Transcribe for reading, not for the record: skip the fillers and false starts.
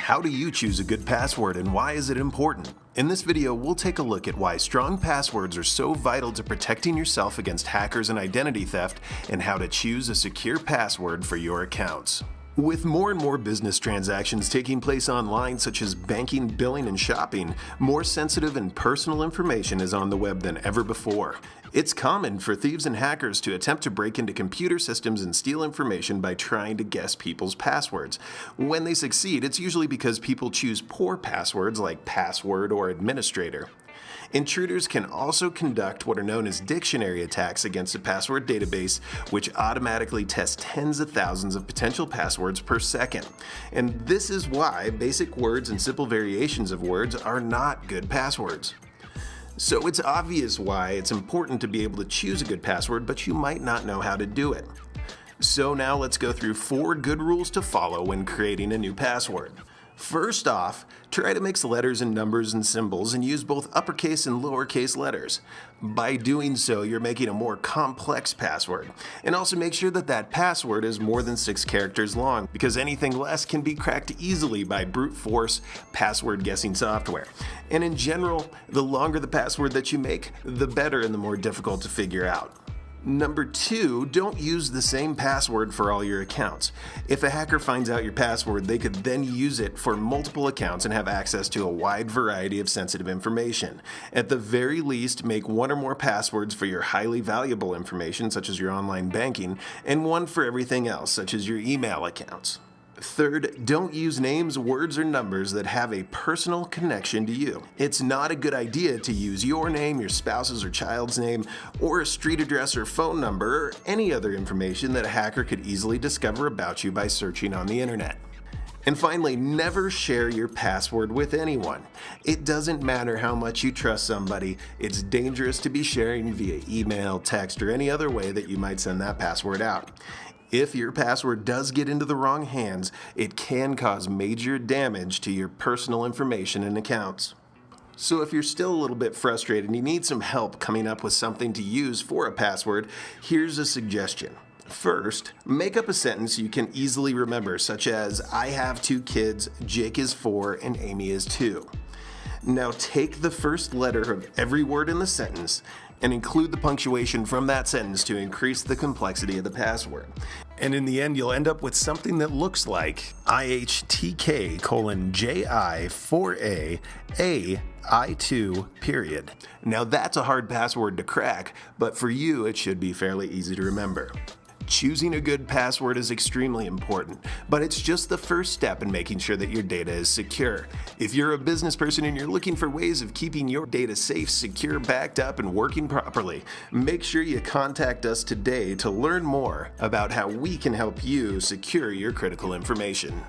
How do you choose a good password and why is it important? In this video, we'll take a look at why strong passwords are so vital to protecting yourself against hackers and identity theft, and how to choose a secure password for your accounts. With more and more business transactions taking place online, such as banking, billing, and shopping, more sensitive and personal information is on the web than ever before. It's common for thieves and hackers to attempt to break into computer systems and steal information by trying to guess people's passwords. When they succeed, it's usually because people choose poor passwords like password or administrator. Intruders can also conduct what are known as dictionary attacks against a password database, which automatically tests tens of thousands of potential passwords per second. And this is why basic words and simple variations of words are not good passwords. So it's obvious why it's important to be able to choose a good password, but you might not know how to do it. So now let's go through 4 good rules to follow when creating a new password. First off, try to mix letters and numbers and symbols and use both uppercase and lowercase letters. By doing so, you're making a more complex password. And also make sure that that password is more than 6 characters long, because anything less can be cracked easily by brute force password guessing software. And in general, the longer the password that you make, the better and the more difficult to figure out. Number 2, don't use the same password for all your accounts. If a hacker finds out your password, they could then use it for multiple accounts and have access to a wide variety of sensitive information. At the very least, make 1 or more passwords for your highly valuable information, such as your online banking, and 1 for everything else, such as your email accounts. Third, don't use names, words, or numbers that have a personal connection to you. It's not a good idea to use your name, your spouse's or child's name, or a street address or phone number, or any other information that a hacker could easily discover about you by searching on the internet. And finally, never share your password with anyone. It doesn't matter how much you trust somebody, it's dangerous to be sharing via email, text, or any other way that you might send that password out. If your password does get into the wrong hands, it can cause major damage to your personal information and accounts. So if you're still a little bit frustrated and you need some help coming up with something to use for a password, here's a suggestion. First, make up a sentence you can easily remember, such as, I have 2 kids, Jake is 4, and Amy is 2. Now take the first letter of every word in the sentence and include the punctuation from that sentence to increase the complexity of the password. And in the end, you'll end up with something that looks like IHTK:JI4A AI2 . Now that's a hard password to crack, but for you it should be fairly easy to remember. Choosing a good password is extremely important, but it's just the first step in making sure that your data is secure. If you're a business person and you're looking for ways of keeping your data safe, secure, backed up, and working properly, make sure you contact us today to learn more about how we can help you secure your critical information.